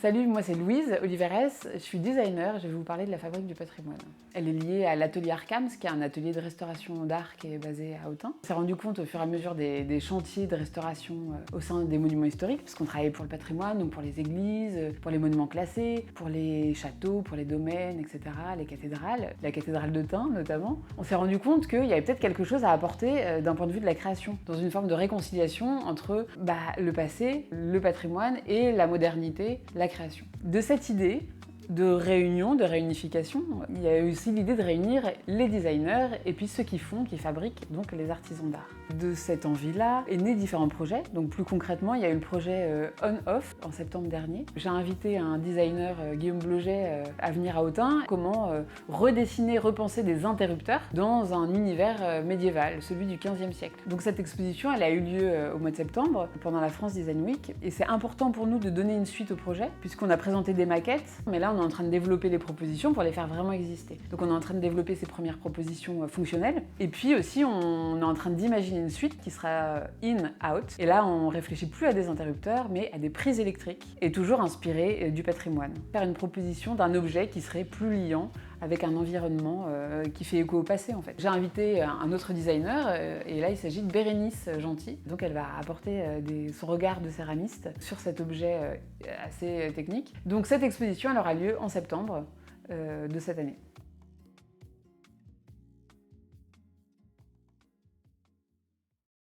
Salut, moi c'est Louise Oliveres, je suis designer, je vais vous parler de la Fabrique du patrimoine. Elle est liée à l'atelier Arkhams, qui est un atelier de restauration d'art qui est basé à Autun. On s'est rendu compte au fur et à mesure des chantiers de restauration au sein des monuments historiques, parce qu'on travaillait pour le patrimoine, donc pour les églises, pour les monuments classés, pour les châteaux, pour les domaines, etc., les cathédrales, la cathédrale d'Autun notamment. On s'est rendu compte qu'il y avait peut-être quelque chose à apporter d'un point de vue de la création, dans une forme de réconciliation entre le passé, le patrimoine et la modernité, la création. De cette idée de réunion, de réunification, il y a aussi l'idée de réunir les designers et puis ceux qui fabriquent donc les artisans d'art. De cette envie-là est né différents projets. Donc plus concrètement, il y a eu le projet On-Off en septembre dernier. J'ai invité un designer, Guillaume Bloget, à venir à Autun. Comment redessiner, repenser des interrupteurs dans un univers médiéval, celui du XVe siècle. Donc cette exposition, elle a eu lieu au mois de septembre, pendant la France Design Week. Et c'est important pour nous de donner une suite au projet, puisqu'on a présenté des maquettes, mais là on est en train de développer les propositions pour les faire vraiment exister. Donc on est en train de développer ces premières propositions fonctionnelles. Et puis aussi, on est en train d'imaginer une suite qui sera in-out. Et là, on réfléchit plus à des interrupteurs, mais à des prises électriques, et toujours inspiré du patrimoine. Faire une proposition d'un objet qui serait plus liant avec un environnement qui fait écho au passé en fait. J'ai invité un autre designer et là il s'agit de Bérénice Gentil. Donc elle va apporter son regard de céramiste sur cet objet assez technique. Donc cette exposition elle aura lieu en septembre de cette année.